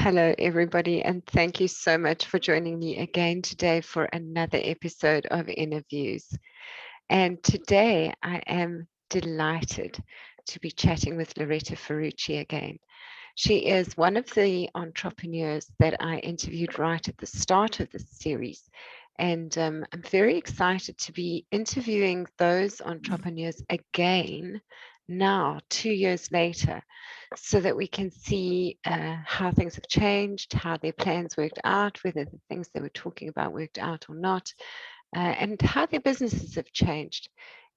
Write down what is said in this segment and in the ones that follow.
Hello, everybody, and thank you so much for joining me again today for another episode of Interviews. And today I am delighted to be chatting with Loretta Ferrucci again. She is one of the entrepreneurs that I interviewed right at the start of this series. And I'm very excited to be interviewing those entrepreneurs again now, 2 years later, so that we can see how things have changed, how their plans worked out, whether the things they were talking about worked out or not, and how their businesses have changed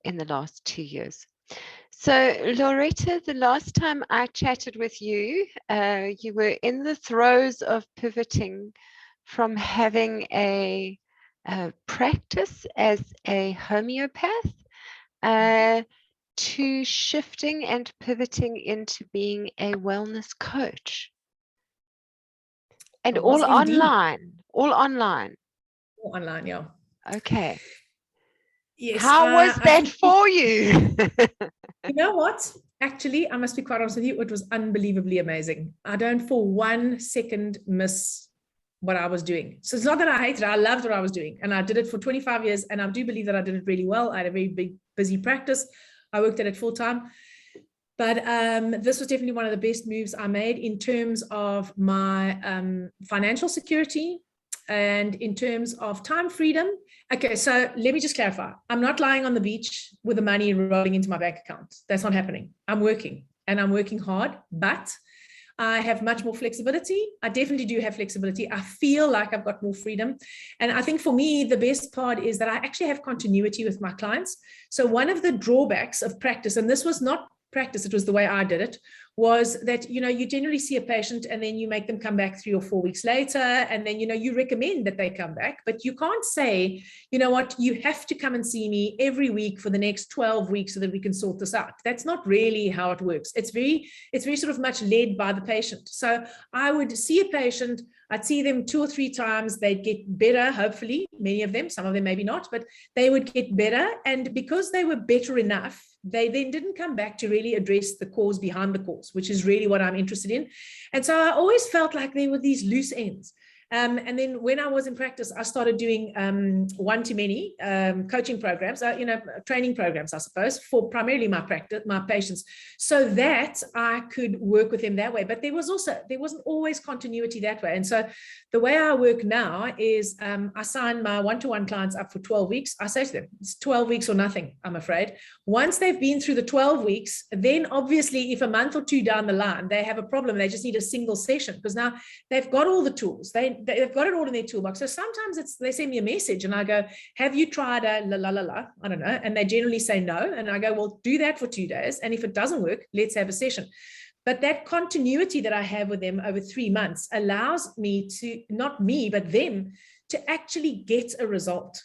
in the last 2 years. So, Loretta, the last time I chatted with you, you were in the throes of pivoting from having a practice as a homeopath to shifting and pivoting into being a wellness coach. And all online, all online. All online, yeah. Okay. Yes. How was that for you? You know what? Actually, I must be quite honest with you, it was unbelievably amazing. I don't for 1 second miss what I was doing. So it's not that I hated it. I loved what I was doing. And I did it for 25 years. And I do believe that I did it really well. I had a very big, busy practice. I worked at it full time. But this was definitely one of the best moves I made in terms of my financial security and in terms of time freedom. Okay, so let me just clarify. I'm not lying on the beach with the money rolling into my bank account. That's not happening. I'm working and I'm working hard, but I have much more flexibility. I definitely do have flexibility. I feel like I've got more freedom. And I think for me, the best part is that I actually have continuity with my clients. So one of the drawbacks of practice, and this was not practice, it was the way I did it, was that, you generally see a patient and then you make them come back 3 or 4 weeks later. And then, you recommend that they come back, but you can't say, you know what, you have to come and see me every week for the next 12 weeks so that we can sort this out. That's not really how it works. It's very sort of much led by the patient. So I would see a patient, I'd see them 2 or 3 times, they'd get better, hopefully, many of them, some of them maybe not, but they would get better. And because they were better enough, they then didn't come back to really address the cause behind the cause, which is really what I'm interested in. And so I always felt like there were these loose ends. And then when I was in practice, I started doing one-to-many coaching programs, training programs, I suppose, for primarily my patients, so that I could work with them that way. But there wasn't always continuity that way. And so the way I work now is I sign my one-to-one clients up for 12 weeks. I say to them, it's 12 weeks or nothing, I'm afraid. Once they've been through the 12 weeks, then obviously if a month or 2 down the line, they have a problem, they just need a single session because now they've got all the tools. They've got it all in their toolbox. So sometimes they send me a message and I go, have you tried a la la la la? I don't know. And they generally say no. And I go, well, do that for 2 days. And if it doesn't work, let's have a session. But that continuity that I have with them over 3 months allows me to, not me, but them to actually get a result.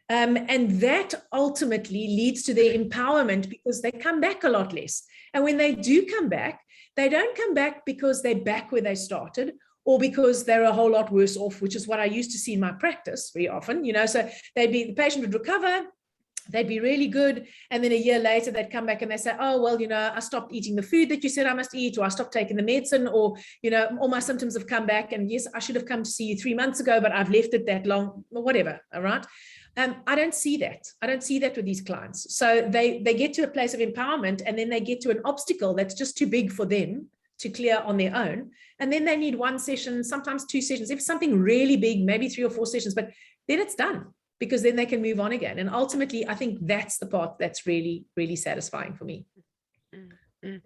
And that ultimately leads to their empowerment because they come back a lot less. And when they do come back, they don't come back because they're back where they started or because they're a whole lot worse off, which is what I used to see in my practice very often, so the patient would recover, they'd be really good. And then a year later, they'd come back and they say, oh, well, I stopped eating the food that you said I must eat, or I stopped taking the medicine, or, all my symptoms have come back. And yes, I should have come to see you 3 months ago, but I've left it that long, or whatever. All right. I don't see that. I don't see that with these clients. So they get to a place of empowerment and then they get to an obstacle that's just too big for them to clear on their own. And then they need 1 session, sometimes 2 sessions. If it's something really big, maybe 3 or 4 sessions, but then it's done because then they can move on again. And ultimately, I think that's the part that's really, really satisfying for me. Mm-hmm.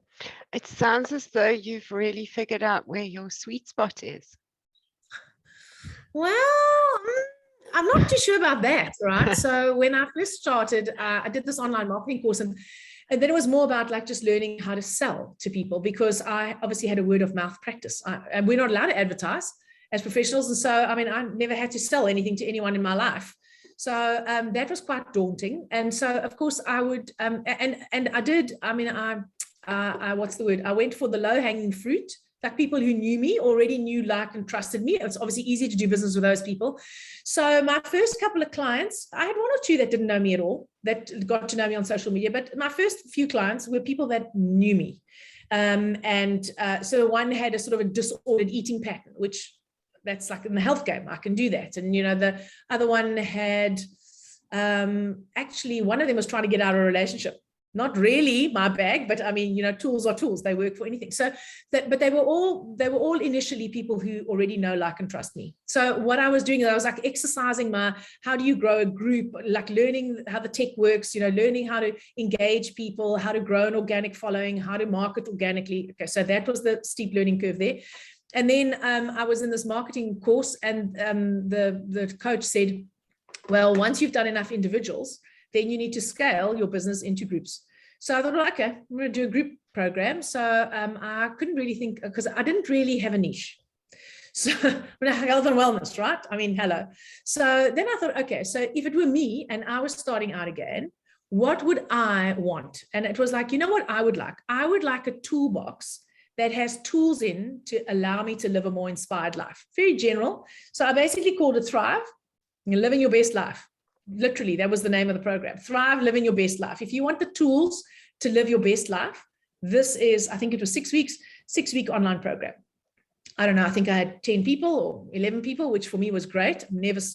It sounds as though you've really figured out where your sweet spot is. Well, I'm not too sure about that, right? So when I first started, I did this online marketing course and then it was more about like just learning how to sell to people because I obviously had a word of mouth practice and we're not allowed to advertise as professionals. And so, I never had to sell anything to anyone in my life. So that was quite daunting. And so, of course, I would, and I did, what's the word? I went for the low hanging fruit, like people who knew me, already knew, liked, and trusted me. It's obviously easy to do business with those people. So my first couple of clients, I had 1 or 2 that didn't know me at all, that got to know me on social media. But my first few clients were people that knew me. So one had a sort of a disordered eating pattern, which that's like in the health game, I can do that. And, the other one had, actually, one of them was trying to get out of a relationship. Not really my bag, but I mean, tools are tools. They work for anything. So but they were all initially people who already know, like, and trust me. So what I was doing, I was like exercising how do you grow a group, like learning how the tech works, learning how to engage people, how to grow an organic following, how to market organically. Okay. So that was the steep learning curve there. And then I was in this marketing course, and the coach said, well, once you've done enough individuals, then you need to scale your business into groups. So I thought, okay, I'm going to do a group program. So I couldn't really think, because I didn't really have a niche. So health and wellness, right? I mean, hello. So then I thought, okay, so if it were me and I was starting out again, what would I want? And it was like, what I would like? I would like a toolbox that has tools in to allow me to live a more inspired life. Very general. So I basically called it Thrive. You're living your best life. Literally, that was the name of the program. Thrive, living your best life. If you want the tools to live your best life, this is, I think it was 6 weeks, 6-week online program. I don't know, I think I had 10 people or 11 people, which for me was great. I've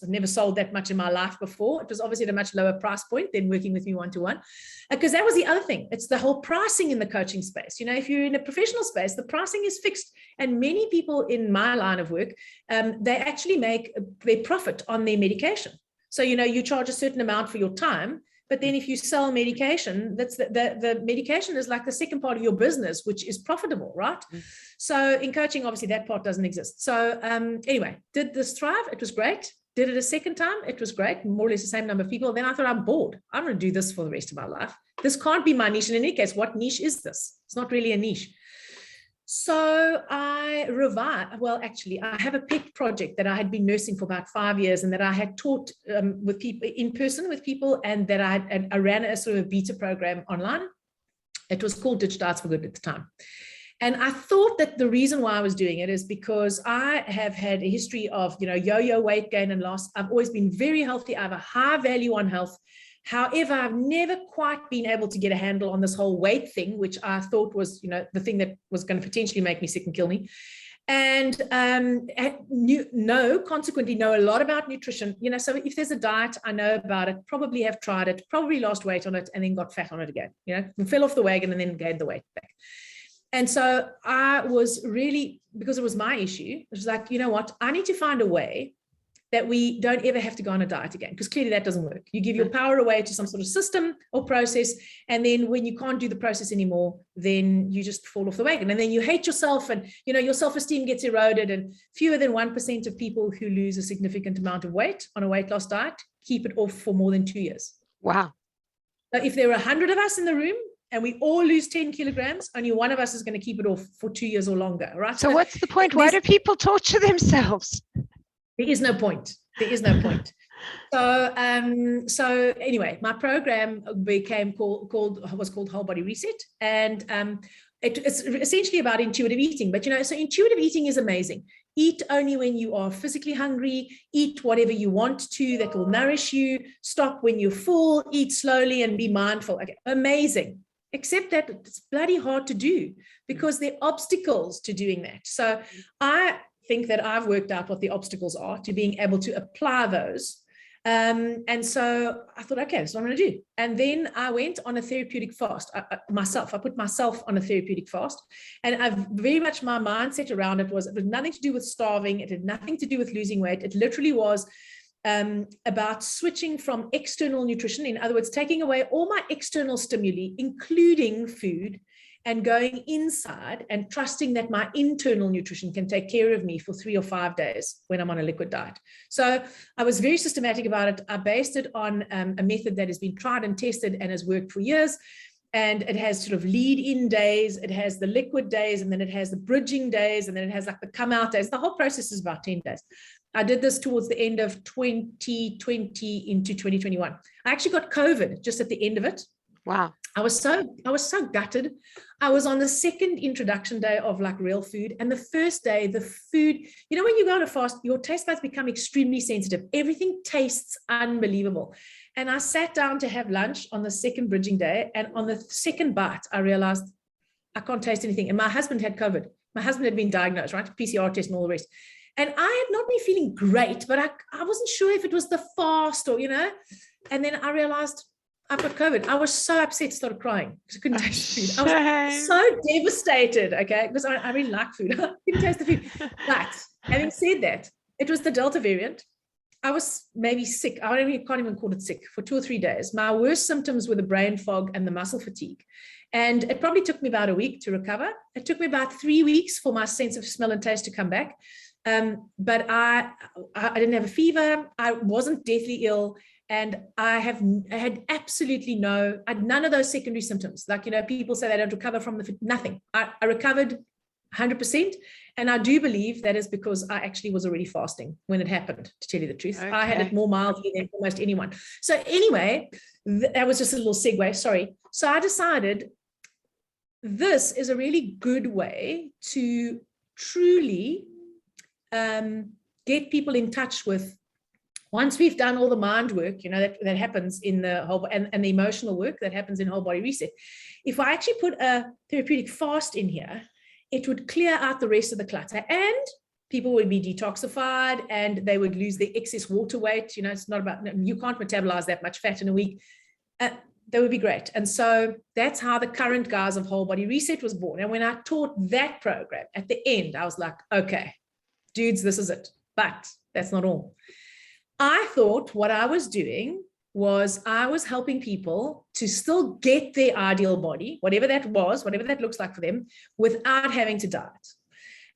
never sold that much in my life before. It was obviously at a much lower price point than working with me one-to-one, because that was the other thing. It's the whole pricing in the coaching space. If you're in a professional space, the pricing is fixed. And many people in my line of work, they actually make their profit on their medication. So, you charge a certain amount for your time, but then if you sell medication, that's the medication is like the second part of your business, which is profitable, right? Mm. So in coaching, obviously that part doesn't exist. So anyway, did this Thrive. It was great. Did it a second time. It was great. More or less the same number of people. Then I thought, I'm bored. I'm going to do this for the rest of my life. This can't be my niche. And in any case, what niche is this? It's not really a niche. So I actually, I have a pet project that I had been nursing for about 5 years, and that I had taught with people in person with people, and that I ran a sort of beta program online. It was called Digital for Good at the time. And I thought that the reason why I was doing it is because I have had a history of, yo-yo weight gain and loss. I've always been very healthy. I have a high value on health. However, I've never quite been able to get a handle on this whole weight thing, which I thought was, the thing that was going to potentially make me sick and kill me. And consequently know a lot about nutrition. So if there's a diet, I know about it, probably have tried it, probably lost weight on it, and then got fat on it again. Fell off the wagon and then gained the weight back. And so I was really, because it was my issue, it was like, what? I need to find a way that we don't ever have to go on a diet again, because clearly that doesn't work. You give your power away to some sort of system or process, and then when you can't do the process anymore, then you just fall off the wagon, and then you hate yourself, and your self-esteem gets eroded. And fewer than 1% of people who lose a significant amount of weight on a weight loss diet keep it off for more than 2 years. Wow. So if there are 100 of us in the room and we all lose 10 kilograms, only one of us is going to keep it off for 2 years or longer, right? So what's the point? Why do people torture themselves? There is no point. There is no point. So anyway, my program was called Whole Body Reset, and it's essentially about intuitive eating. But so intuitive eating is amazing. Eat only when you are physically hungry. Eat whatever you want to that will nourish you. Stop when you're full. Eat slowly and be mindful. Okay, amazing. Except that it's bloody hard to do, because there are obstacles to doing that. So I think that I've worked out what the obstacles are to being able to apply those. And so I thought, okay, that's what I'm going to do. And then I went on a therapeutic fast I put myself on a therapeutic fast. And I've very much, my mindset around it was nothing to do with starving. It had nothing to do with losing weight. It literally was about switching from external nutrition. In other words, taking away all my external stimuli, including food, and going inside and trusting that my internal nutrition can take care of me for 3 or 5 days when I'm on a liquid diet. So I was very systematic about it. I based it on a method that has been tried and tested and has worked for years. And it has sort of lead-in days, it has the liquid days, and then it has the bridging days, and then it has like the come-out days. The whole process is about 10 days. I did this towards the end of 2020 into 2021. I actually got COVID just at the end of it. Wow. I was so gutted. I was on the second introduction day of like real food. And the first day, the food, when you go on a fast, your taste buds become extremely sensitive. Everything tastes unbelievable. And I sat down to have lunch on the second bridging day. And on the second bite, I realized I can't taste anything. And my husband had COVID. My husband had been diagnosed, right? PCR test and all the rest. And I had not been feeling great, but I wasn't sure if it was the fast or, and then I realized I've got COVID. I was so upset, started crying because I couldn't taste the food. I was so devastated, okay, because I really like food. I couldn't taste the food. But having said that, it was the Delta variant. I was maybe sick. I can't even call it sick for 2 or 3 days. My worst symptoms were the brain fog and the muscle fatigue. And it probably took me about a week to recover. It took me about 3 weeks for my sense of smell and taste to come back. But I didn't have a fever. I wasn't deathly ill. And I had absolutely none of those secondary symptoms. Like, people say they don't recover from nothing. I recovered 100%. And I do believe that is because I actually was already fasting when it happened, to tell you the truth. Okay. I had it more mildly than almost anyone. So anyway, that was just a little segue, sorry. So I decided this is a really good way to truly get people in touch with, once we've done all the mind work, that happens in the whole, and the emotional work that happens in whole body reset. If I actually put a therapeutic fast in here, it would clear out the rest of the clutter, and people would be detoxified and they would lose their excess water weight. It's not about, you can't metabolize that much fat in a week. That would be great. And so that's how the current guys of Whole Body Reset was born. And when I taught that program at the end, I was like, okay, dudes, this is it. But that's not all. I thought what I was doing was I was helping people to still get their ideal body, whatever that was, whatever that looks like for them, without having to diet.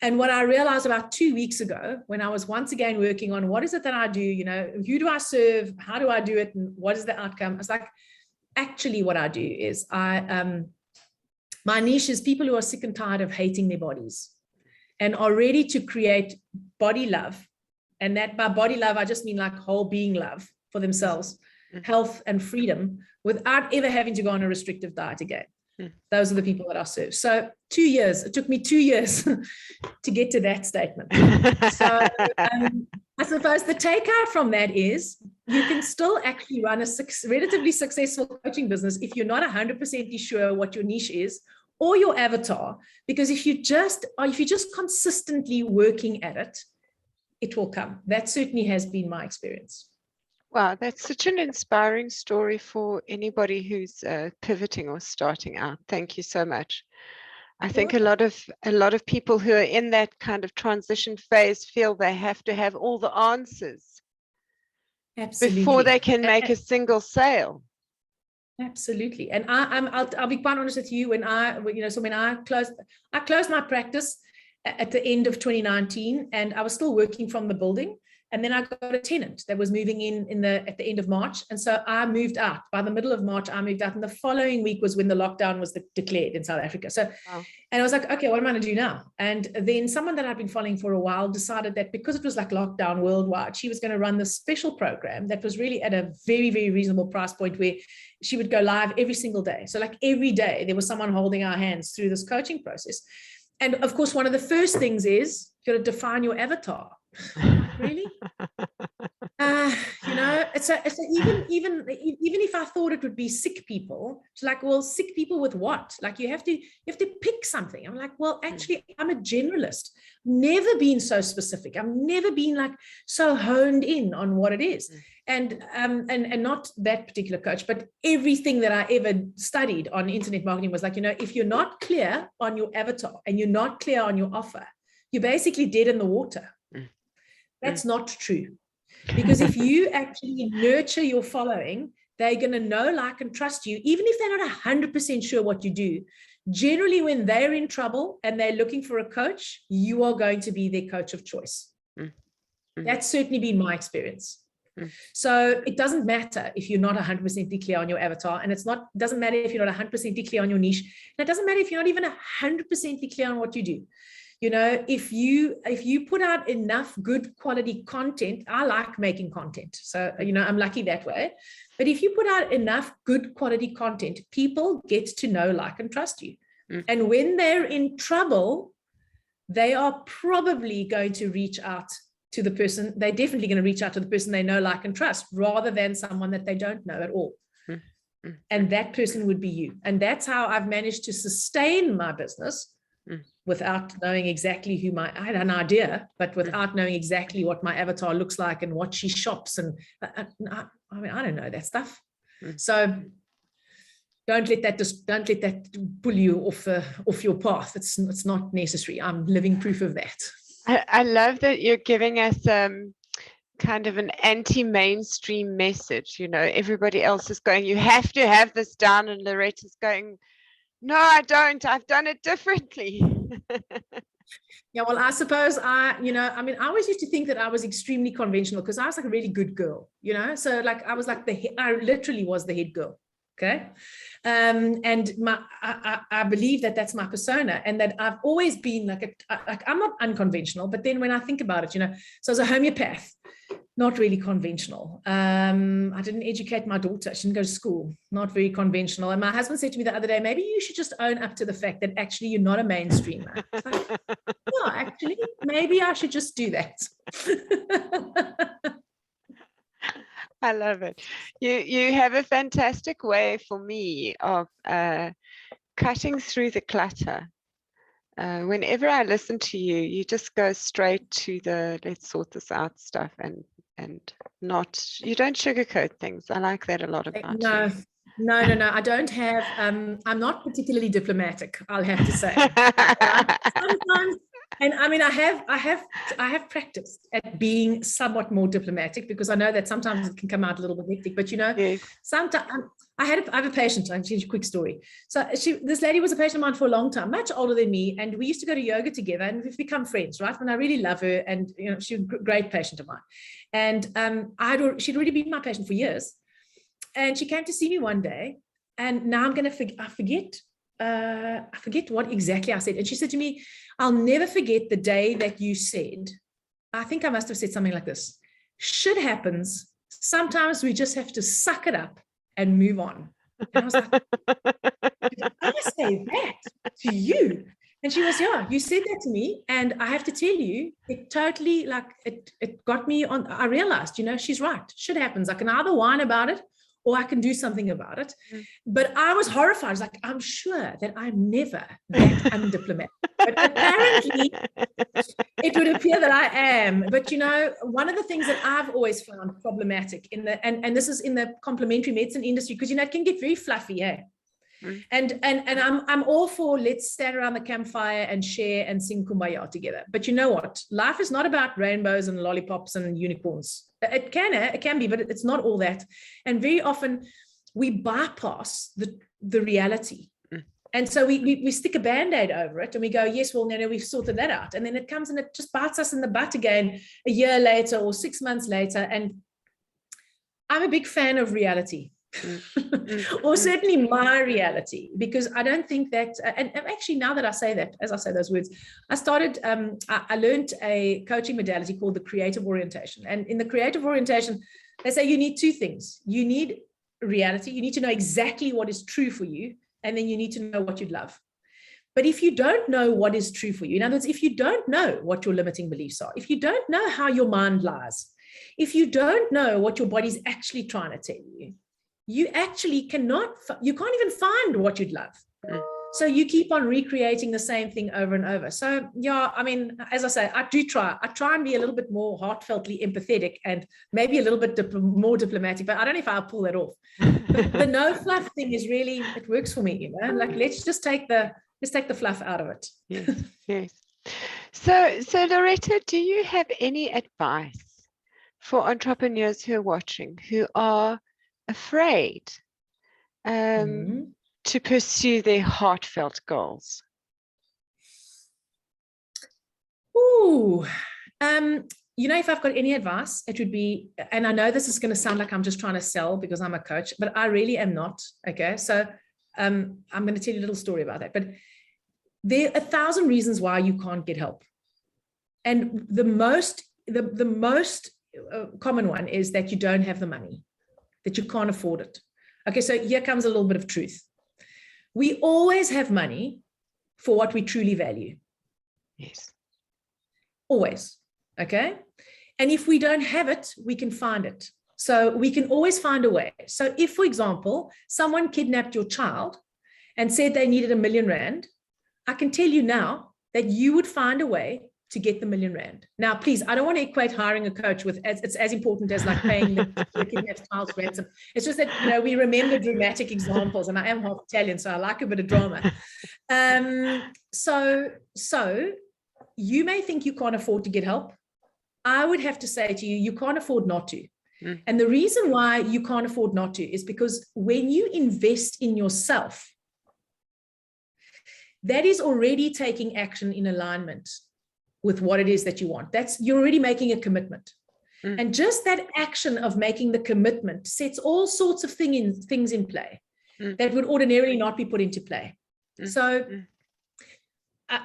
And what I realized about 2 weeks ago, when I was once again working on what is it that I do, who do I serve, how do I do it, and what is the outcome? I was like, actually what I do is my niche is people who are sick and tired of hating their bodies and are ready to create body love. And that by body love, I just mean like whole being love for themselves, health and freedom, without ever having to go on a restrictive diet again. Those are the people that I serve. So 2 years, it took me 2 years to get to that statement. So I suppose the takeout from that is you can still actually run a relatively successful coaching business if you're not 100% sure what your niche is or your avatar, because if you're just consistently working at it, it will come. That certainly has been my experience. Wow, that's such an inspiring story for anybody who's pivoting or starting out. Thank you so much. I think a lot of people who are in that kind of transition phase feel they have to have all the answers. Absolutely. Before they can make a single sale. Absolutely. And I'll be quite honest with you. When I closed my practice at the end of 2019, and I was still working from the building. And then I got a tenant that was moving in at the end of March. And so I moved out. By the middle of March, I moved out. And the following week was when the lockdown was declared in South Africa. So, wow. And I was like, okay, what am I going to do now? And then someone that I'd been following for a while decided that because it was like lockdown worldwide, she was going to run this special program that was really at a very, very reasonable price point where she would go live every single day. So like every day there was someone holding our hands through this coaching process. And of course, one of the first things is you got to define your avatar. Really? It's even if I thought it would be sick people, it's like, well, sick people with what? Like you have to pick something. I'm like, well, actually, I'm a generalist. Never been so specific. I've never been like so honed in on what it is. And not that particular coach, but everything that I ever studied on internet marketing was like, if you're not clear on your avatar and you're not clear on your offer, you're basically dead in the water. That's not true. Because if you actually nurture your following, they're going to know, like, and trust you, even if they're not 100% sure what you do. Generally, when they're in trouble and they're looking for a coach, you are going to be their coach of choice. That's certainly been my experience. So it doesn't matter if you're not 100% clear on your avatar, and it doesn't matter if you're not 100% clear on your niche, and it doesn't matter if you're not even 100% clear on what you do. If you put out enough good quality content, I like making content. So, I'm lucky that way. But if you put out enough good quality content, people get to know, like, and trust you. And when they're in trouble, they are probably going to reach out to the person. They're definitely going to reach out to the person they know, like, and trust, rather than someone that they don't know at all. And that person would be you. And that's how I've managed to sustain my business without knowing exactly I had an idea, but without knowing exactly what my avatar looks like and what she shops. And I mean, I don't know that stuff. So don't let that pull you off your path. It's not necessary. I'm living proof of that. I love that you're giving us kind of an anti-mainstream message. Everybody else is going, you have to have this down, and Loretta's going, no, I don't. I've done it differently. Yeah, well, I suppose I always used to think that I was extremely conventional because I was like a really good girl, so like I was like I literally was the head girl. Okay. And I believe that that's my persona, and that I've always been like I'm not unconventional, but then when I think about it, so as a homeopath, not really conventional. I didn't educate my daughter. She didn't go to school, not very conventional. And my husband said to me the other day, maybe you should just own up to the fact that actually you're not a mainstreamer. Like, no, actually, maybe I should just do that. I love it. You have a fantastic way for me of cutting through the clutter. Whenever I listen to you, you just go straight to the let's sort this out stuff, and you don't sugarcoat things. I like that a lot about you. No. I don't have. I'm not particularly diplomatic, I'll have to say. Sometimes, and I mean, I have practiced at being somewhat more diplomatic, because I know that sometimes it can come out a little bit hectic. But yes. Sometimes I have a patient. I'll tell you a quick story. So this lady was a patient of mine for a long time, much older than me, and we used to go to yoga together, and we've become friends, right? And I really love her, and she's a great patient of mine. And she'd already been my patient for years, and she came to see me one day, and now I forget what exactly I said. And she said to me, I'll never forget the day that you said, I think I must have said something like this: shit happens. Sometimes we just have to suck it up and move on. And I was like, did I say that to you? And she was, yeah, you said that to me. And I have to tell you, it totally, like, it got me on. I realized, she's right. Shit happens. I can either whine about it, or I can do something about it. But I was horrified. I was like, I'm sure that I'm never that undiplomatic. But apparently, it would appear that I am. But, one of the things that I've always found problematic and this is in the complementary medicine industry, because, it can get very fluffy, eh? And I'm all for let's stand around the campfire and share and sing Kumbaya together. But you know what? Life is not about rainbows and lollipops and unicorns. It can be, but it's not all that. And very often we bypass the reality. And so we stick a Band-Aid over it, and we go, yes, well, no, we've sorted that out. And then it comes and it just bites us in the butt again a year later or 6 months later. And I'm a big fan of reality. Or certainly my reality, because I don't think that, and actually now that I say that, as I say those words, I started, I learned a coaching modality called the creative orientation. And in the creative orientation, they say you need two things. You need reality. You need to know exactly what is true for you. And then you need to know what you'd love. But if you don't know what is true for you, in other words, if you don't know what your limiting beliefs are, if you don't know how your mind lies, if you don't know what your body's actually trying to tell you, you actually you can't even find what you'd love. So you keep on recreating the same thing over and over. So yeah, I mean, as I say, I try and be a little bit more heartfeltly empathetic and maybe a little bit more diplomatic, but I don't know if I'll pull that off. The no fluff thing is really, it works for me, like let's just take the fluff out of it. Yes. So Loretta, do you have any advice for entrepreneurs who are watching, who are afraid to pursue their heartfelt goals? If I've got any advice, it would be, and I know this is going to sound like I'm just trying to sell because I'm a coach, but I really am not. Okay. So I'm going to tell you a little story about that, but there are 1,000 reasons why you can't get help. And the most common one is that you don't have the money, that you can't afford it. Okay, so here comes a little bit of truth. We always have money for what we truly value. Yes. Always. Okay. And if we don't have it, we can find it. So we can always find a way. So if, for example, someone kidnapped your child and said they needed R1,000,000, I can tell you now that you would find a way to get the R1,000,000. Now, please, I don't want to equate hiring a coach with it's as important as like paying the kidnapped child's ransom. It's just that, we remember dramatic examples, and I am half Italian, so I like a bit of drama. So you may think you can't afford to get help. I would have to say to you, you can't afford not to. And the reason why you can't afford not to is because when you invest in yourself, that is already taking action in alignment with what it is that you want. You're already making a commitment. And just that action of making the commitment sets all sorts of things in play that would ordinarily not be put into play. So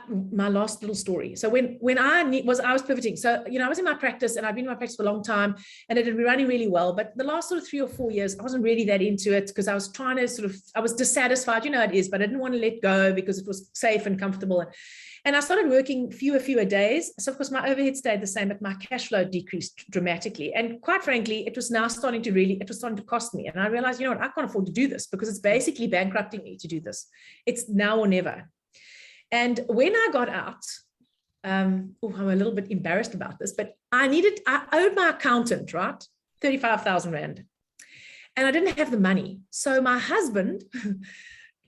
my last little story. So when I was pivoting. So, I was in my practice, and I've been in my practice for a long time, and it had been running really well. But the last sort of 3 or 4 years, I wasn't really that into it because I was trying to I was dissatisfied, it is, but I didn't want to let go because it was safe and comfortable. And I started working fewer days. So of course my overhead stayed the same, but my cash flow decreased dramatically. And quite frankly, it was starting to cost me. And I realized, I can't afford to do this because it's basically bankrupting me to do this. It's now or never. And when I got out, I'm a little bit embarrassed about this, but I owed my accountant, right? 35,000 Rand. And I didn't have the money. So my husband,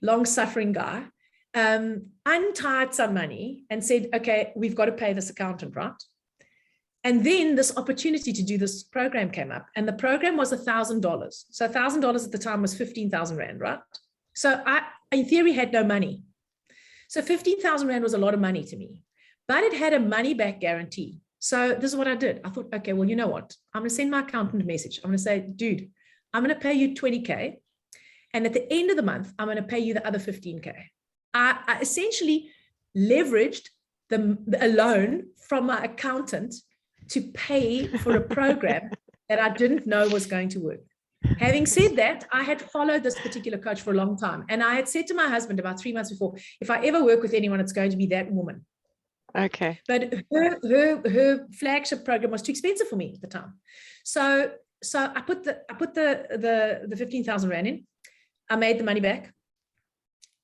long-suffering guy, untied some money and said, okay, we've got to pay this accountant, right? And then this opportunity to do this program came up, and the program was $1,000. So $1,000 at the time was 15,000 Rand, right? So I, in theory, had no money. So 15,000 Rand was a lot of money to me, but it had a money back guarantee. So this is what I did. I thought, okay, well, you know what? I'm going to send my accountant a message. I'm going to say, dude, I'm going to pay you 20K. And at the end of the month, I'm going to pay you the other 15K. I essentially leveraged a loan from my accountant to pay for a program that I didn't know was going to work. Having said that, I had followed this particular coach for a long time. And I had said to my husband about 3 months before, if I ever work with anyone, it's going to be that woman. Okay. But her flagship program was too expensive for me at the time. So I put the 15,000 Rand in. I made the money back.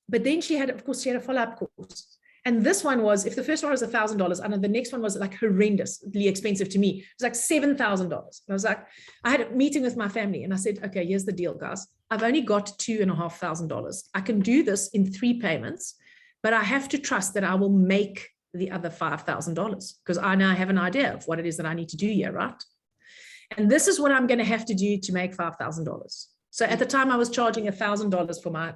But then she had a follow-up course. And this one was, if the first one was $1,000, and the next one was like horrendously expensive to me. It was like $7,000. I was like, I had a meeting with my family and I said, okay, here's the deal, guys. I've only got $2,500. I can do this in 3 payments, but I have to trust that I will make the other $5,000 because I now have an idea of what it is that I need to do here, right? And this is what I'm going to have to do to make $5,000. So at the time I was charging $1,000 for my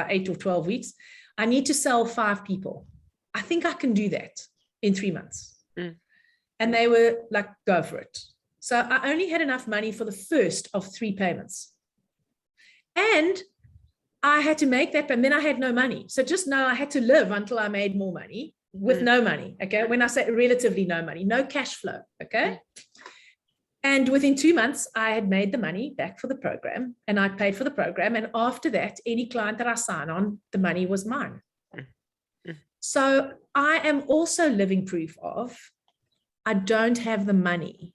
8 or 12 weeks. I need to sell 5 people. I think I can do that in 3 months. And they were like, go for it. So I only had enough money for the first of 3 payments. And I had to make that, and then I had no money. So just now I had to live until I made more money with no money. Okay. When I say relatively no money, no cash flow. Okay. And within 2 months, I had made the money back for the program, and I paid for the program. And after that, any client that I sign on, the money was mine. So I am also living proof of I don't have the money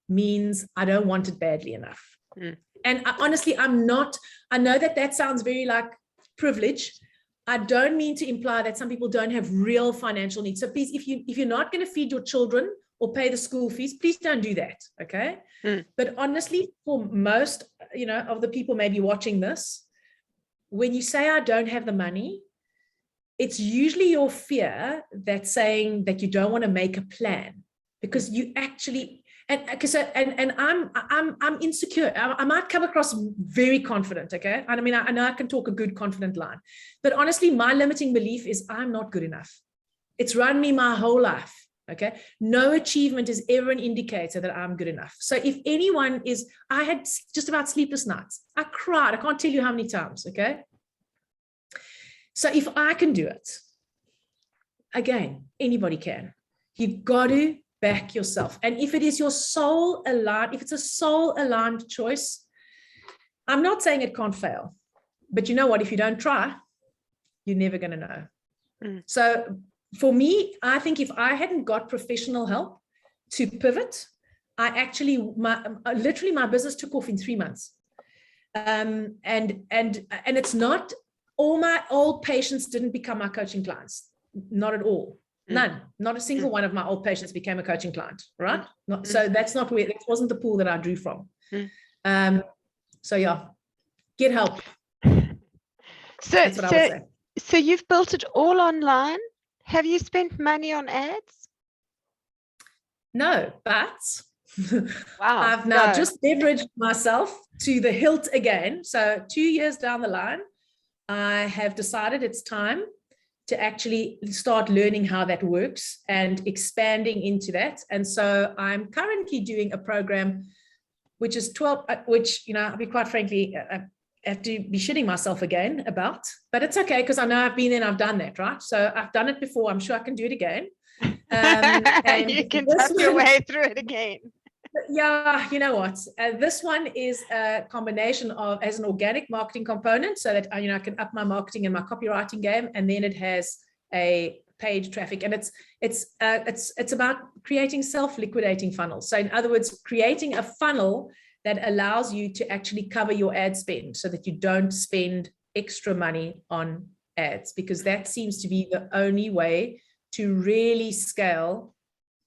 means I don't want it badly enough. And honestly, I know that sounds very like privilege. I don't mean to imply that some people don't have real financial needs. So please, if you're not going to feed your children or pay the school fees, please don't do that. Okay. But honestly, for most, of the people maybe watching this, when you say, I don't have the money, it's usually your fear that's saying that you don't want to make a plan because you actually, and I'm insecure. I might come across very confident. Okay. I mean, I know I can talk a good, confident line, but honestly, my limiting belief is I'm not good enough. It's run me my whole life. Okay. No achievement is ever an indicator that I'm good enough. So if anyone is, I had just about sleepless nights. I cried. I can't tell you how many times. Okay. So if I can do it, again, anybody can. You've got to back yourself. And if it is your soul aligned, if it's a soul aligned choice, I'm not saying it can't fail, but you know what? If you don't try, you're never going to know. So for me, I think if I hadn't got professional help to pivot, I actually, literally my business took off in 3 months. And it's not, all my old patients didn't become my coaching clients. Not at all. None. Not a single one of my old patients became a coaching client, right? Not, so that's not where, that wasn't the pool that I drew from. So yeah, get help. That's what I would say. So you've built it all online. Have you spent money on ads? No, but wow, I've now just leveraged myself to the hilt again. So 2 years down the line, I have decided it's time to actually start learning how that works and expanding into that. And so I'm currently doing a program which is 12, which, you know, I'll be quite frankly, I have to be shitting myself again about, but it's okay because I know I've been there and I've done that, right? So I've done it before. I'm sure I can do it again. And you can tough your way through it again. Yeah, you know what? This one is a combination of, as an organic marketing component, so that I can up my marketing and my copywriting game, and then it has a paid traffic, and it's about creating self-liquidating funnels. So in other words, creating a funnel that allows you to actually cover your ad spend, so that you don't spend extra money on ads, because that seems to be the only way to really scale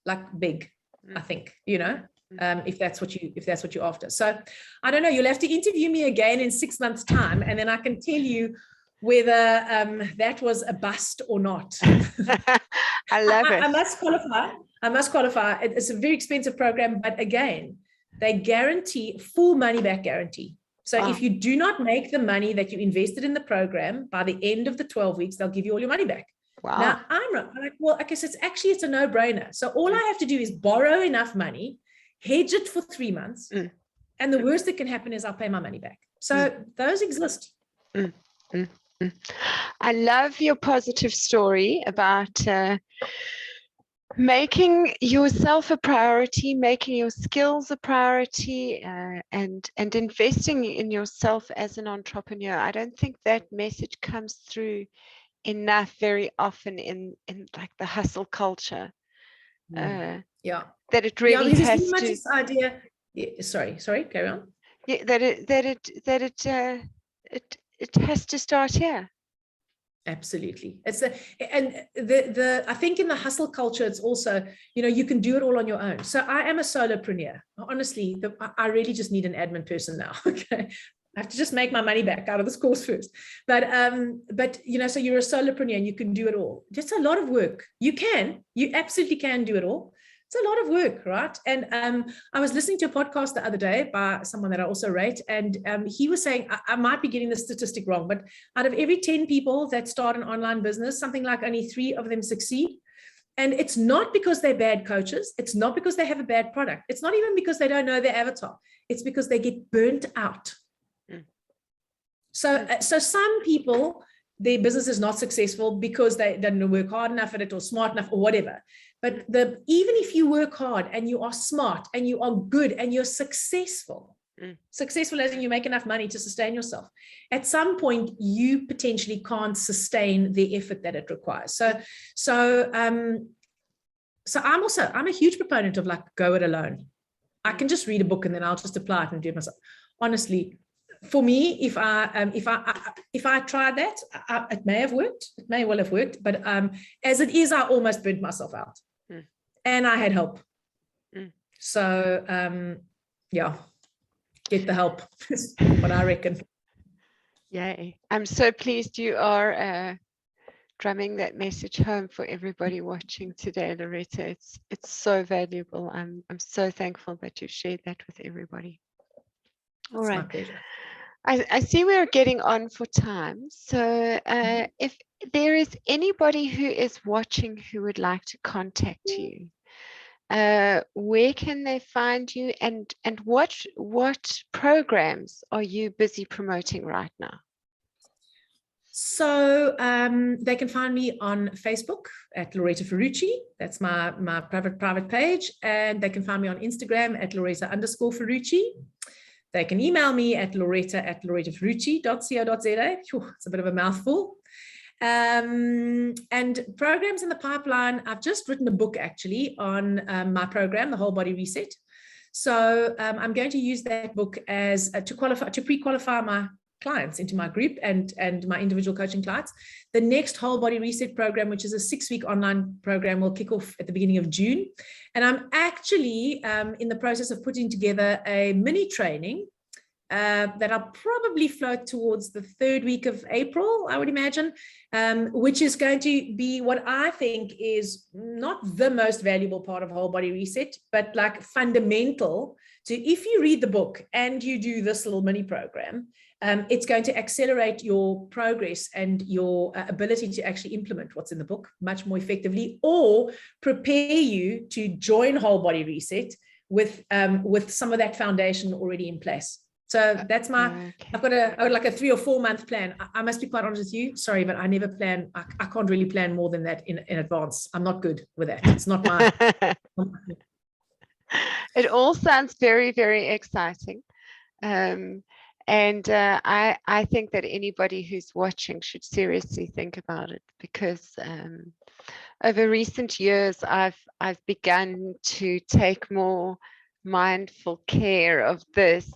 like big, I think, if that's what you're after. So I don't know, you'll have to interview me again in 6 months time, and then I can tell you whether that was a bust or not. I love it. I must qualify. It's a very expensive program, but again, they guarantee full money back guarantee. So if you do not make the money that you invested in the program by the end of the 12 weeks, they'll give you all your money back. Wow. Now I'm like, well, I guess it's a no-brainer. So all I have to do is borrow enough money, hedge it for 3 months, and the worst that can happen is I'll pay my money back. So those exist. I love your positive story about making yourself a priority, making your skills a priority, and investing in yourself as an entrepreneur. I don't think that message comes through enough very often in like the hustle culture. That it really has too much to. This idea. Sorry, carry on. Yeah, it has to start here. Absolutely. I think in the hustle culture, it's also, you can do it all on your own. So I am a solopreneur. Honestly, I really just need an admin person now. Okay. I have to just make my money back out of this course first. But so you're a solopreneur and you can do it all. It's a lot of work. You absolutely can do it all. It's a lot of work, right? And I was listening to a podcast the other day by someone that I also rate, and he was saying, I might be getting the statistic wrong, but out of every 10 people that start an online business, something like only 3 of them succeed. And it's not because they're bad coaches. It's not because they have a bad product. It's not even because they don't know their avatar. It's because they get burnt out. So some people, their business is not successful because they don't work hard enough at it or smart enough or whatever. But even if you work hard and you are smart and you are good and you're successful, successful as in you make enough money to sustain yourself, at some point you potentially can't sustain the effort that it requires. So I'm a huge proponent of like, go it alone. I can just read a book and then I'll just apply it and do it myself. Honestly, for me, if I tried that, it may have worked. It may well have worked, but as it is, I almost burnt myself out, and I had help. So get the help. Is what I reckon. Yay! I'm so pleased you are drumming that message home for everybody watching today, Loretta. It's so valuable. I'm so thankful that you've shared that with everybody. All right. My pleasure. I see we're getting on for time. So if there is anybody who is watching who would like to contact you, where can they find you, and what programs are you busy promoting right now? So they can find me on Facebook at Loretta Ferrucci. That's my private page. And they can find me on Instagram at Loretta_Ferrucci. They can email me at lorettaferrucci.co.za. It's a bit of a mouthful. And programs in the pipeline. I've just written a book actually on my program, The Whole Body Reset. So I'm going to use that book as to pre-qualify my clients into my group and my individual coaching clients. The next Whole Body Reset program, which is a 6-week online program, will kick off at the beginning of June. And I'm actually in the process of putting together a mini training that I'll probably float towards the 3rd week of April, I would imagine, which is going to be what I think is not the most valuable part of Whole Body Reset, but like fundamental to, if you read the book and you do this little mini program, it's going to accelerate your progress and your ability to actually implement what's in the book much more effectively, or prepare you to join Whole Body Reset with some of that foundation already in place. So that's my, okay. I've got like a 3 or 4 month plan. I must be quite honest with you. Sorry, but I never plan. I can't really plan more than that in advance. I'm not good with that. It's not my. It all sounds very, very exciting. I think that anybody who's watching should seriously think about it, because over recent years, I've begun to take more mindful care of this.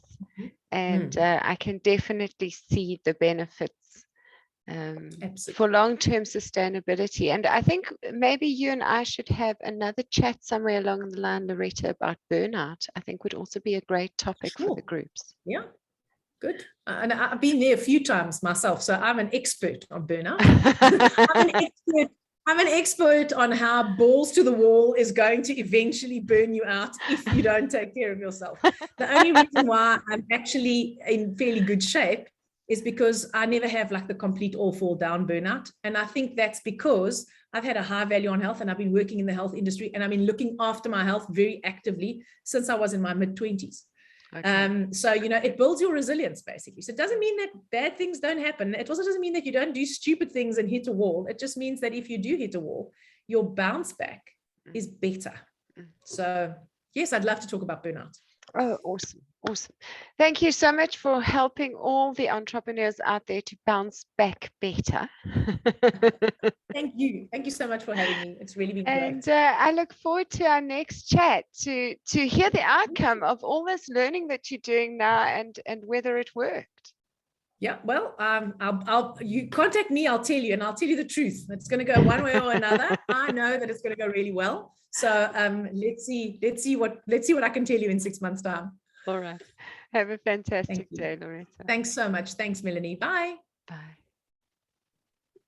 And I can definitely see the benefits for long-term sustainability. And I think maybe you and I should have another chat somewhere along the line, Loretta, about burnout. I think would also be a great topic for the groups. Yeah, good. And I've been there a few times myself, so I'm an expert on burnout. I'm an expert on how balls to the wall is going to eventually burn you out if you don't take care of yourself. The only reason why I'm actually in fairly good shape is because I never have like the complete all fall down burnout. And I think that's because I've had a high value on health, and I've been working in the health industry, and I've been looking after my health very actively since I was in my mid-20s. Okay. So, you know, it builds your resilience basically. So it doesn't mean that bad things don't happen. It also doesn't mean that you don't do stupid things and hit a wall. It just means that if you do hit a wall, your bounce back is better. So yes, I'd love to talk about burnout. Oh, awesome. Awesome. Thank you so much for helping all the entrepreneurs out there to bounce back better. Thank you. Thank you so much for having me. It's really been great. And I look forward to our next chat to hear the outcome of all this learning that you're doing now and whether it worked. Yeah, well, you contact me, I'll tell you, and I'll tell you the truth. It's going to go one way or another. I know that it's going to go really well. So let's see what I can tell you in 6 months' time. All right. Have a fantastic day, Loretta. Thanks so much. Thanks, Melanie. Bye. Bye.